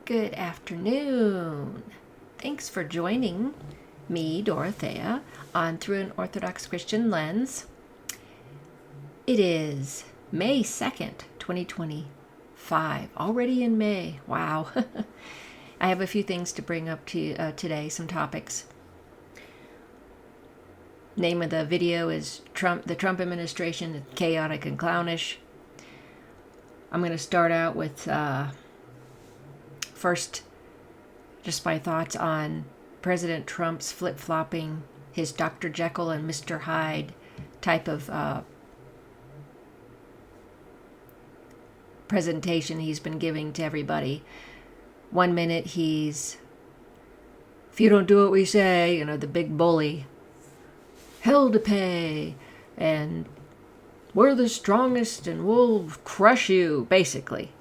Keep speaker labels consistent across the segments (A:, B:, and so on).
A: Good afternoon. Thanks for joining me, Dorothea, on Through an Orthodox Christian Lens. It is May 2nd, 2025. Already in May. Wow. I have a few things to bring up to you today, some topics. Name of the video is the Trump administration is chaotic and clownish. I'm going to start out with first just my thoughts on President Trump's flip-flopping, his Dr. Jekyll and Mr. Hyde type of presentation he's been giving to everybody. 1 minute he's, if you don't do what we say, the big bully, hell to pay, and we're the strongest and we'll crush you, basically.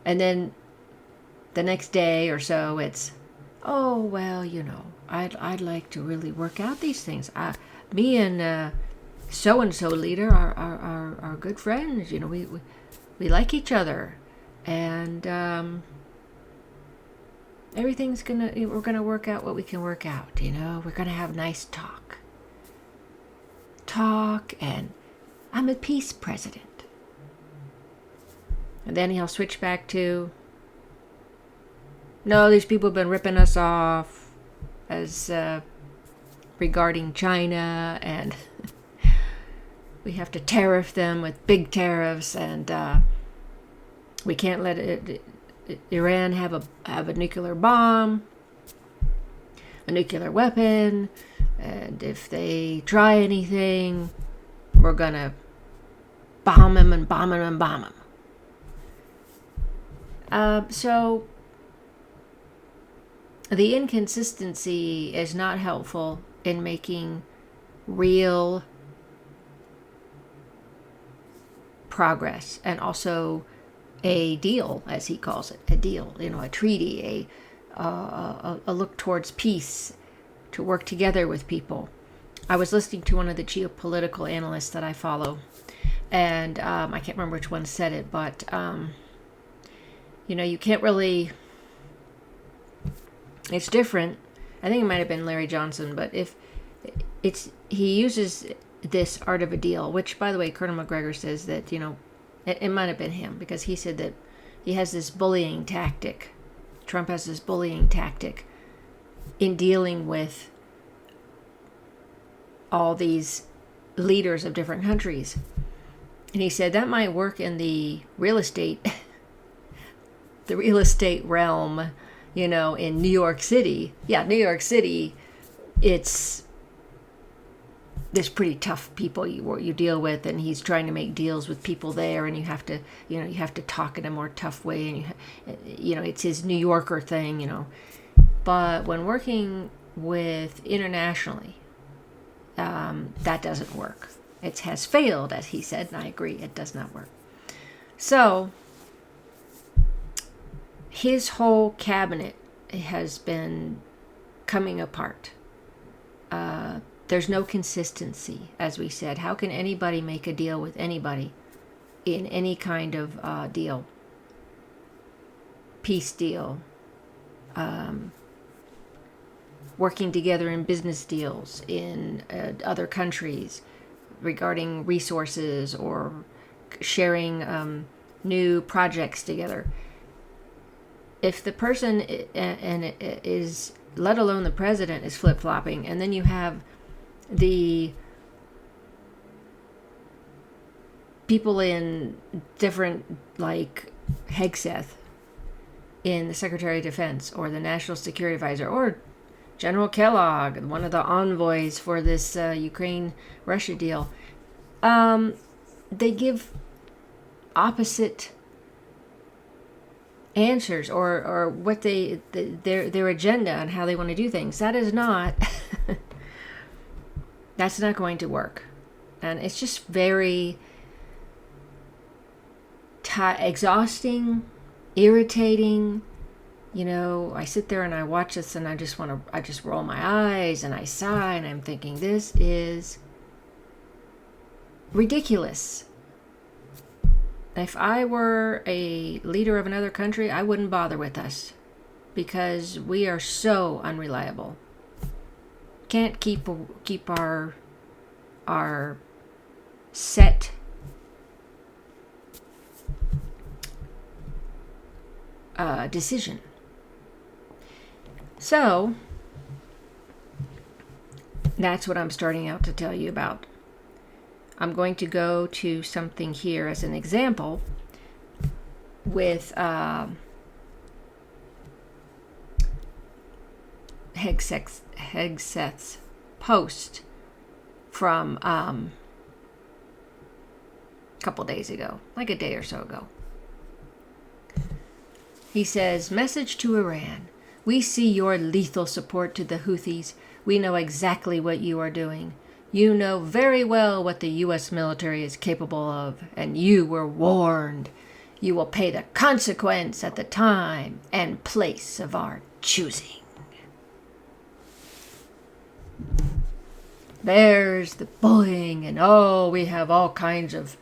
A: And then the next day or so it's, oh, well, I'd like to really work out these things. Me and so-and-so leader are good friends. We like each other. And we're gonna work out what we can work out. We're gonna have nice talk, and I'm a peace president. And then he'll switch back to, no, these people have been ripping us off as regarding China, and we have to tariff them with big tariffs, and we can't let Iran have a nuclear bomb, a nuclear weapon, and if they try anything, we're gonna bomb them and bomb them and bomb them. So the inconsistency is not helpful in making real progress, and also a deal, as he calls it, a deal, a treaty, a look towards peace, to work together with people. I was listening to one of the geopolitical analysts that I follow, and I can't remember which one said it, but you can't really, it's different. I think it might have been Larry Johnson, but he uses this art of a deal, which, by the way, Colonel McGregor says that, it might have been him, because he said that he has this bullying tactic. Trump has this bullying tactic in dealing with all these leaders of different countries. And he said that might work in the real estate realm, in New York City. Yeah, New York City, there's pretty tough people you deal with, and he's trying to make deals with people there, and you have to talk in a more tough way, and it's his New Yorker thing, But when working with internationally, that doesn't work. It has failed, as he said, and I agree, it does not work. So his whole cabinet has been coming apart. There's no consistency, as we said. How can anybody make a deal with anybody in any kind of deal? Peace deal. Working together in business deals in other countries regarding resources or sharing new projects together. If the person is, let alone the president, is flip-flopping, and then you have the people in different, like Hegseth in the Secretary of Defense, or the National Security Advisor, or General Kellogg, one of the envoys for this Ukraine-Russia deal, they give opposite answers, or what their agenda on how they want to do things. That is not that's not going to work, and it's just very exhausting, irritating. I sit there and I watch this, and I just roll my eyes and I sigh, and I'm thinking, this is ridiculous. If I were a leader of another country, I wouldn't bother with us because we are so unreliable. Can't keep our set decision. So that's what I'm starting out to tell you about. I'm going to go to something here as an example with Hegseth's post from a couple days ago, like a day or so ago. He says, "Message to Iran. We see your lethal support to the Houthis. We know exactly what you are doing. You know very well what the U.S. military is capable of, and you were warned. You will pay the consequence at the time and place of our choosing." There's the bullying, and we have all kinds of,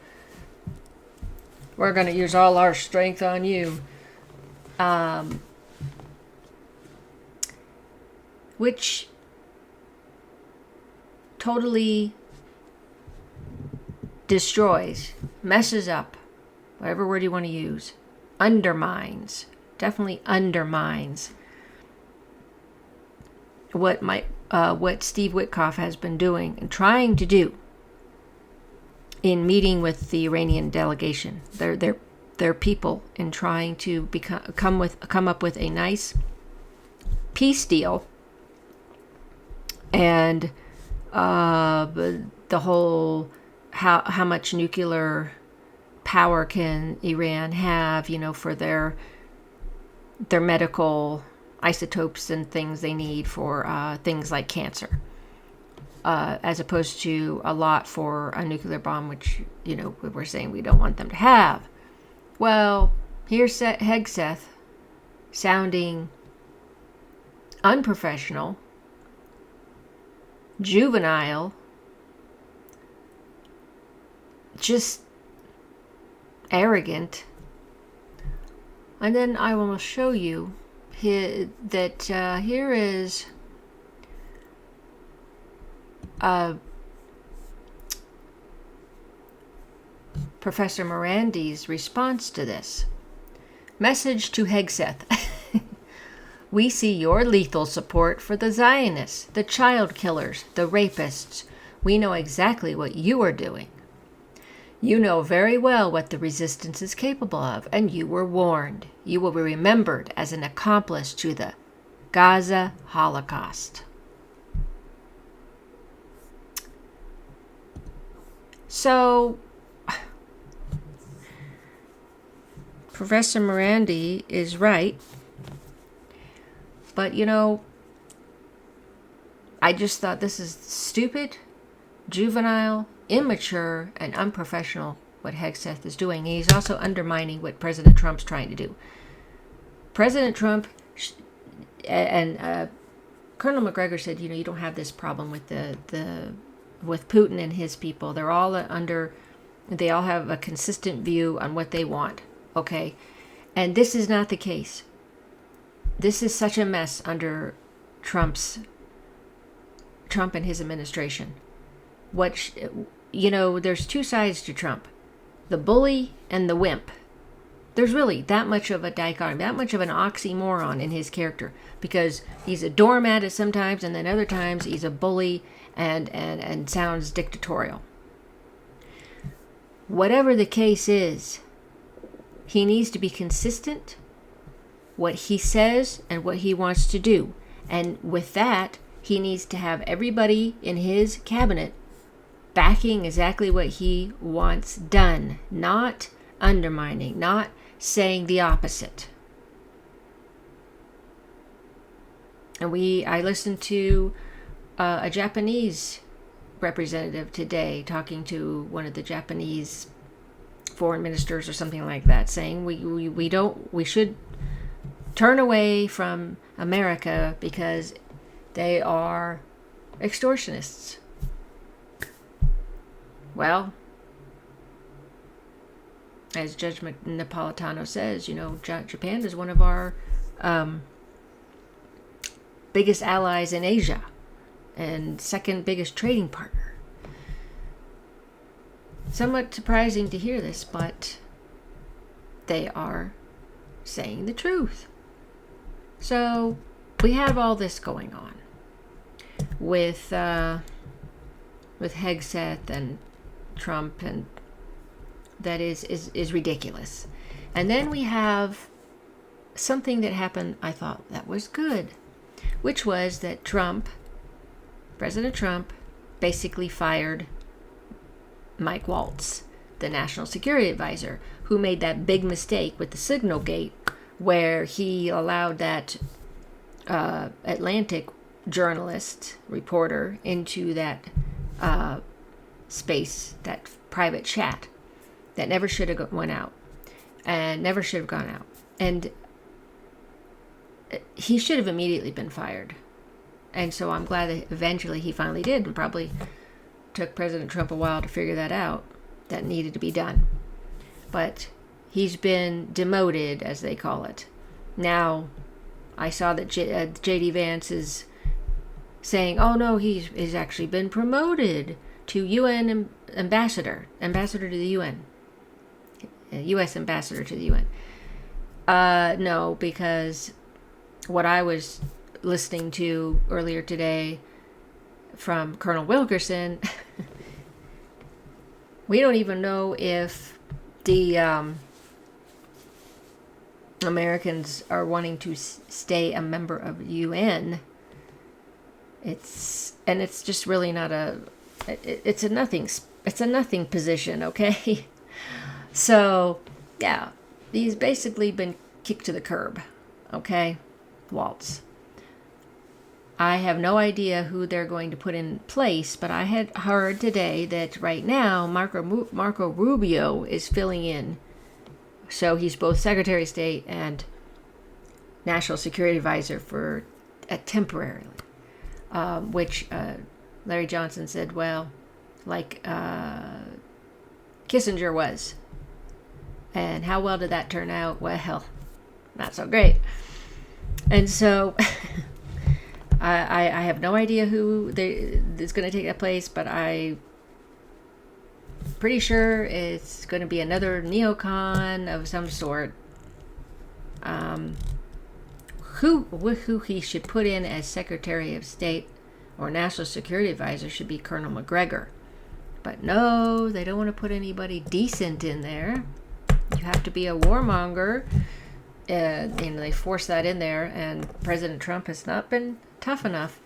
A: we're going to use all our strength on you. Which totally destroys, messes up, whatever word you want to use, undermines, definitely undermines what Steve Witkoff has been doing and trying to do in meeting with the Iranian delegation, their people, in trying to come up with a nice peace deal. And the whole how much nuclear power can Iran have, for their medical isotopes and things they need for things like cancer, as opposed to a lot for a nuclear bomb, which we're saying we don't want them to have. Well, here's Hegseth sounding unprofessional, juvenile, just arrogant. And then I will show you that here is Professor Morandi's response to this. Message to Hegseth. We see your lethal support for the Zionists, the child killers, the rapists. We know exactly what you are doing. You know very well what the resistance is capable of, and you were warned. You will be remembered as an accomplice to the Gaza Holocaust. So, Professor Morandi is right. But, I just thought this is stupid, juvenile, immature, and unprofessional, what Hegseth is doing. And he's also undermining what President Trump's trying to do. President Trump and Colonel McGregor said, you don't have this problem with with Putin and his people. They're all they all have a consistent view on what they want. Okay? And this is not the case. This is such a mess under Trump and his administration. There's two sides to Trump. The bully and the wimp. There's really that much of a dichotomy, that much of an oxymoron in his character, because he's a doormat at sometimes, and then other times he's a bully and sounds dictatorial. Whatever the case is, he needs to be consistent, what he says and what he wants to do. And with that, he needs to have everybody in his cabinet backing exactly what he wants done, not undermining, not saying the opposite. And I listened to a Japanese representative today talking to one of the Japanese foreign ministers or something like that, saying we should turn away from America because they are extortionists. Well, as Judge Napolitano says, Japan is one of our biggest allies in Asia and second biggest trading partner. Somewhat surprising to hear this, but they are saying the truth. So we have all this going on with Hegseth and Trump, and that is ridiculous. And then we have something that happened I thought that was good, which was that President Trump, basically fired Mike Waltz, the National Security Advisor, who made that big mistake with the Signal Gate, where he allowed that Atlantic journalist, reporter, into that space, that private chat, that never should have went out, and never should have gone out. And he should have immediately been fired. And so I'm glad that eventually he finally did, and probably took President Trump a while to figure that out, that needed to be done. But he's been demoted, as they call it. Now, I saw that J.D. Vance is saying, oh no, he's actually been promoted to UN ambassador to the UN. U.S. ambassador to the UN. No, because what I was listening to earlier today from Colonel Wilkerson, we don't even know if the Americans are wanting to stay a member of the UN. It's just really not it's a nothing position, okay? So, yeah, he's basically been kicked to the curb, okay? Waltz. I have no idea who they're going to put in place, but I had heard today that right now Marco Rubio is filling in. So he's both Secretary of State and National Security Advisor for temporarily, which Larry Johnson said, well, like Kissinger was. And how well did that turn out? Well, not so great. And so I have no idea who is going to take that place, but I'm pretty sure it's going to be another neocon of some sort. Who he should put in as Secretary of State or National Security Advisor should be Colonel McGregor. But no, they don't want to put anybody decent in there. You have to be a warmonger. They force that in there, and President Trump has not been tough enough.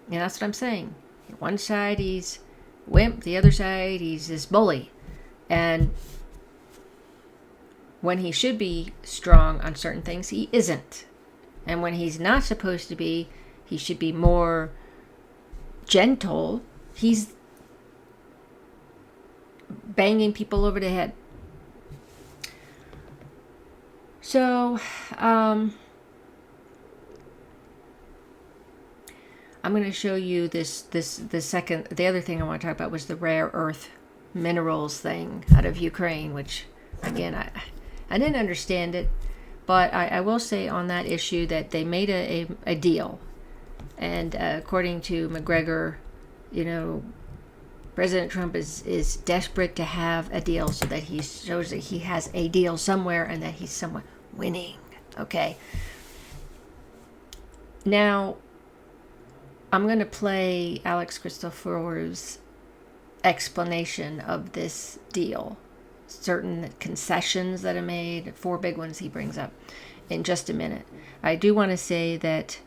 A: And that's what I'm saying. One side he's wimp, the other side he's this bully. And when he should be strong on certain things, he isn't. And when he's not supposed to be, he should be more gentle. He's banging people over the head. So, I'm going to show you the other thing I want to talk about was the rare earth minerals thing out of Ukraine, which, again, I didn't understand it, but I will say on that issue that they made a deal. And according to McGregor, President Trump is desperate to have a deal so that he shows that he has a deal somewhere and that he's somewhere winning. Okay. Now, I'm going to play Alex Christopherou's explanation of this deal. Certain concessions that are made, 4 big ones he brings up in just a minute. I do want to say that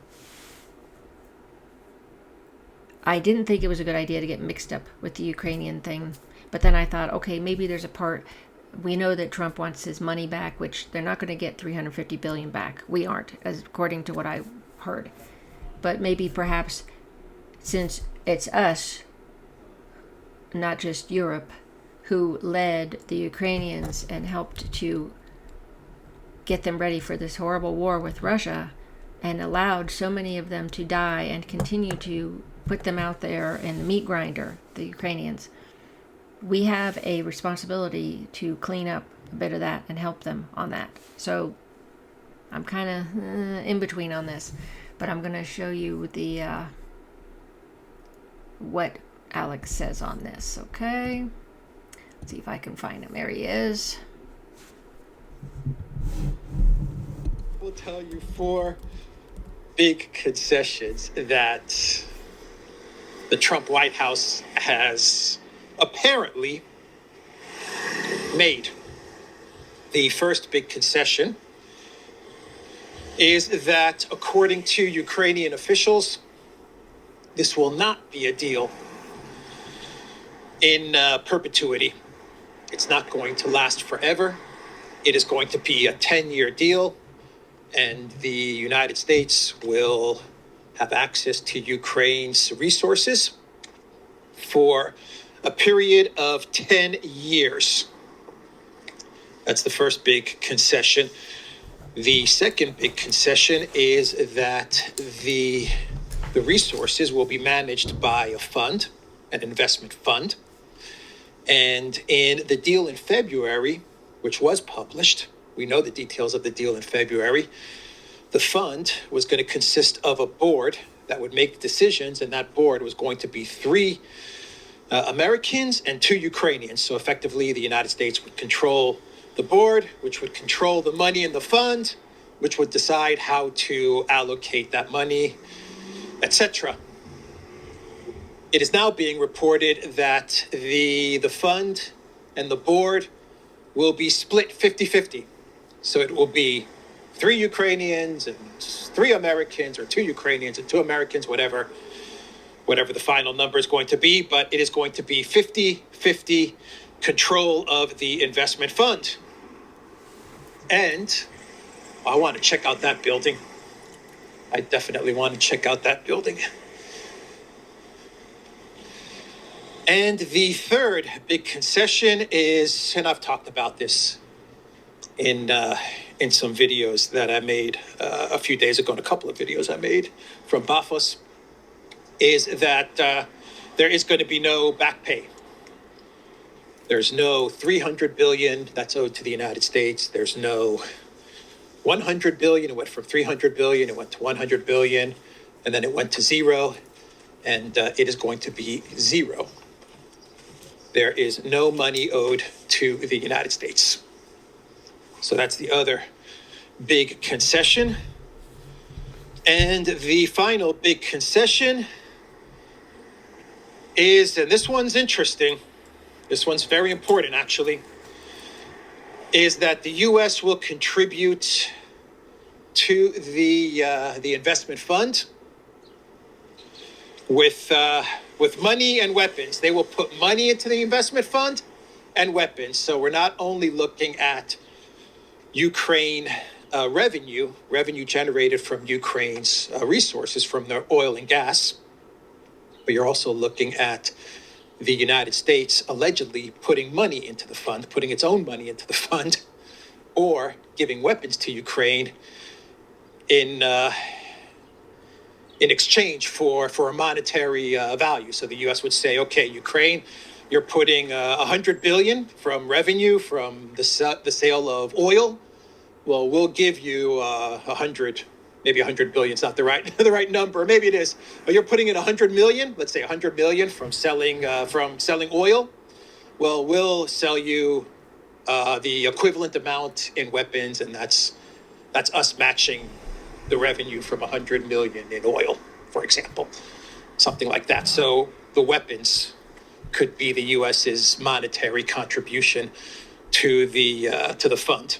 A: I didn't think it was a good idea to get mixed up with the Ukrainian thing, but then I thought, okay, maybe there's a part. We know that Trump wants his money back, which they're not going to get $350 billion back. We aren't, according to what I heard. But maybe perhaps since it's us, not just Europe, who led the Ukrainians and helped to get them ready for this horrible war with Russia and allowed so many of them to die and continue to put them out there in the meat grinder, the Ukrainians. we have a responsibility to clean up a bit of that and help them on that. So I'm kind of in between on this, but I'm going to show you the what Alex says on this. Okay, let's see if I can find him. There he is.
B: We'll tell you 4 big concessions that the Trump White House has apparently made. The first big concession is that, according to Ukrainian officials, this will not be a deal in perpetuity. It's not going to last forever. It is going to be a 10-year deal, and the United States will have access to Ukraine's resources for a period of 10 years. That's the first big concession. The second big concession is that the resources will be managed by a fund, an investment fund. And in the deal in February, which was published, we know the details of the deal in February, the fund was going to consist of a board that would make decisions, and that board was going to be 3 Americans and 2 Ukrainians. So effectively, the United States would control the board, which would control the money in the fund, which would decide how to allocate that money, etc. It is now being reported that the fund and the board will be split 50-50. So it will be 3 Ukrainians and 3 Americans, or 2 Ukrainians and 2 Americans, whatever the final number is going to be. But it is going to be 50-50 control of the investment fund. And I want to check out that building. I definitely want to check out that building. And the third big concession is, and I've talked about this in some videos that I made a few days ago, and a couple of videos I made from Bafos, is that there is going to be no back pay. There's no $300 billion that's owed to the United States. There's no $100 billion. It went from $300 billion, it went to $100 billion, and then it went to zero, and it is going to be zero. There is no money owed to the United States. So that's the other big concession. And the final big concession is, and this one's interesting, this one's very important actually, is that the U.S. will contribute to the investment fund with money and weapons. They will put money into the investment fund and weapons. So we're not only looking at Ukraine revenue generated from Ukraine's resources from their oil and gas, but you're also looking at the United States allegedly putting money into the fund, putting its own money into the fund, or giving weapons to Ukraine in exchange for a monetary value. So the U.S. would say, okay, Ukraine, you're putting $100 billion from revenue from the sale of oil. Well, we'll give you 100. Maybe 100 billion is not the right number. Maybe it is. But you're putting in 100 million. Let's say 100 million from selling oil. Well, we'll sell you the equivalent amount in weapons, and that's us matching the revenue from 100 million in oil, for example, something like that. So the weapons could be the U.S.'s monetary contribution to the fund.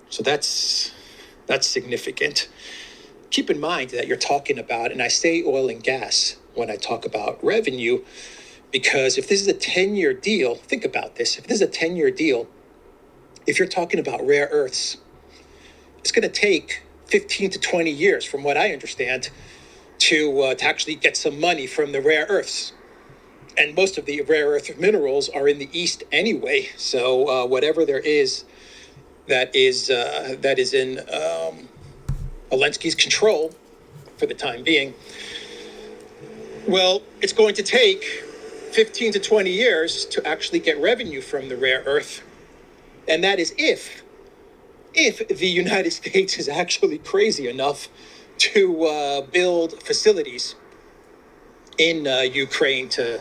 B: So that's significant. Keep in mind that you're talking about, and I say oil and gas when I talk about revenue, because if this is a 10-year deal, think about this. If this is a 10-year deal, if you're talking about rare earths, it's going to take 15 to 20 years, from what I understand, to actually get some money from the rare earths. And most of the rare earth minerals are in the East anyway. So whatever there is that is in Zelensky's control for the time being, well, it's going to take 15 to 20 years to actually get revenue from the rare earth. And that is if the United States is actually crazy enough to build facilities in Ukraine to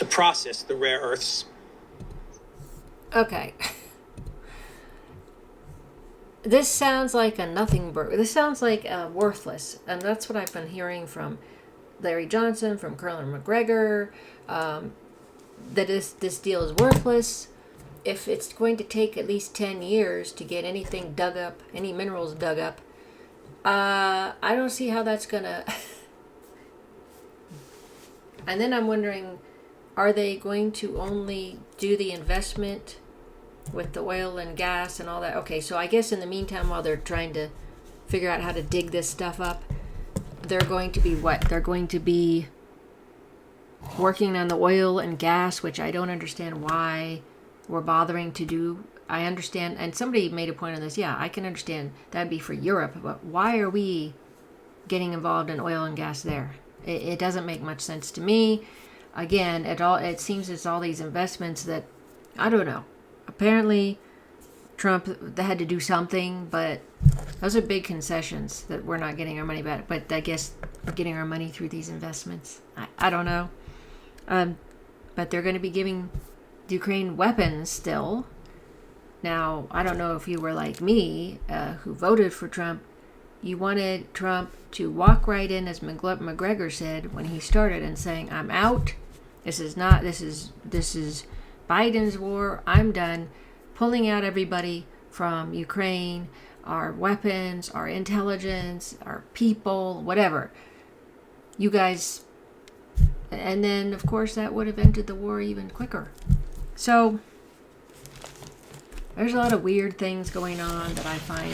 B: process the rare earths.
A: Okay. This sounds like a nothing burger. This sounds like worthless. And that's what I've been hearing from Larry Johnson, from Colonel McGregor, that this deal is worthless. If it's going to take at least 10 years to get anything dug up, any minerals dug up, I don't see how that's going to... And then I'm wondering, are they going to only do the investment with the oil and gas and all that? Okay, so I guess in the meantime, while they're trying to figure out how to dig this stuff up, they're going to be what? They're going to be working on the oil and gas, which I don't understand why we're bothering to do. I understand, and somebody made a point on this. Yeah, I can understand that'd be for Europe, but why are we getting involved in oil and gas there? It doesn't make much sense to me. Again, it seems it's all these investments that, I don't know. Apparently, Trump had to do something, but those are big concessions that we're not getting our money back. But I guess we're getting our money through these investments. I don't know. But they're going to be giving Ukraine weapons still. Now, I don't know if you were like me, who voted for Trump. You wanted Trump to walk right in, as McGregor said when he started, and saying, "I'm out. This is Biden's war. I'm done." Pulling out everybody from Ukraine, our weapons, our intelligence, our people, whatever. You guys, and then of course that would have ended the war even quicker. So there's a lot of weird things going on that I find.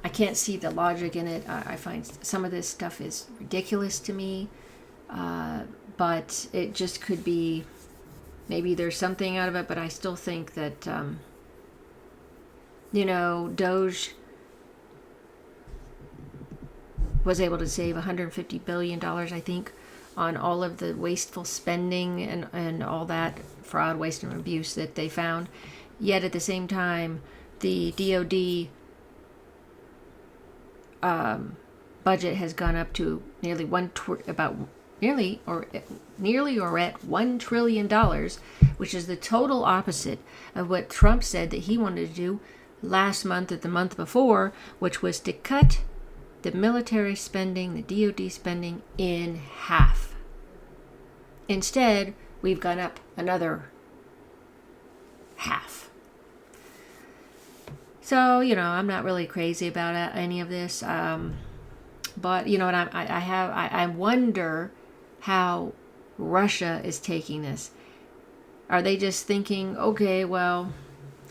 A: I can't see the logic in it. I find some of this stuff is ridiculous to me, but it just could be, maybe there's something out of it, but I still think that, Doge was able to save $150 billion, I think, on all of the wasteful spending and all that fraud, waste, and abuse that they found. Yet at the same time, the DOD budget has gone up to nearly $1 trillion, which is the total opposite of what Trump said that he wanted to do last month or the month before, which was to cut the military spending, the DOD spending, in half. Instead, we've gone up another half. So, I'm not really crazy about any of this. But, and I wonder how Russia is taking this. Are they just thinking, okay, well,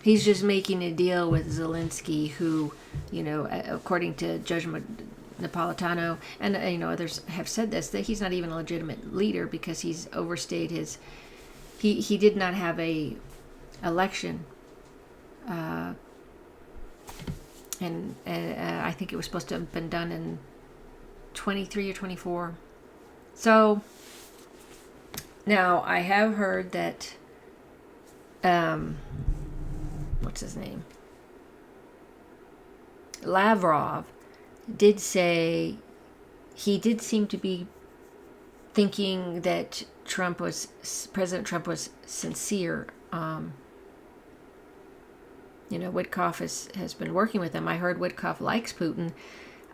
A: he's just making a deal with Zelensky, who, according to Judge Napolitano, and, others have said this, that he's not even a legitimate leader because he's overstayed his, he did not have a election, and I think it was supposed to have been done in 23 or 24. So now I have heard that what's his name, Lavrov, did say he did seem to be thinking that President Trump was sincere. Witkoff has been working with him. I heard Witkoff likes Putin.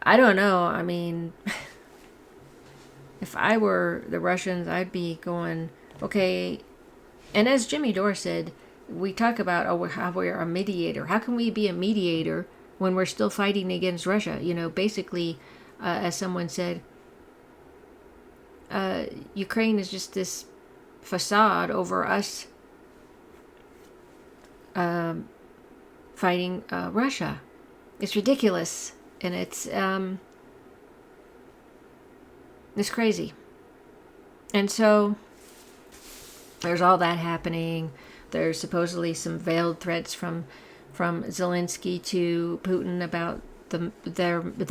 A: I don't know. I mean, if I were the Russians, I'd be going, okay. And as Jimmy Dore said, we talk about, how we're a mediator. How can we be a mediator when we're still fighting against Russia? Basically, as someone said, Ukraine is just this facade over us fighting Russia. It's ridiculous, and it's crazy. And so there's all that happening. There's supposedly some veiled threats from Zelensky to Putin about the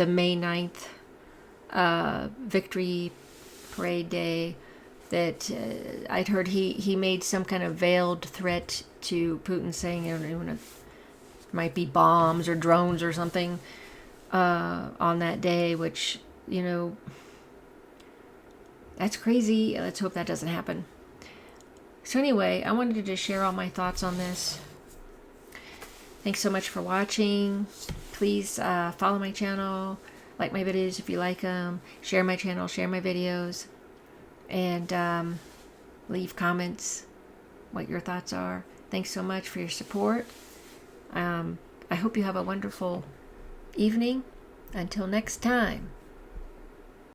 A: May 9th victory parade day. that I'd heard he made some kind of veiled threat to Putin, saying it might be bombs or drones or something on that day, which, that's crazy. Let's hope that doesn't happen. So anyway, I wanted to just share all my thoughts on this. Thanks so much for watching. Please follow my channel, like my videos if you like them, share my channel, share my videos, and leave comments what your thoughts are. Thanks so much for your support. I hope you have a wonderful evening. Until next time.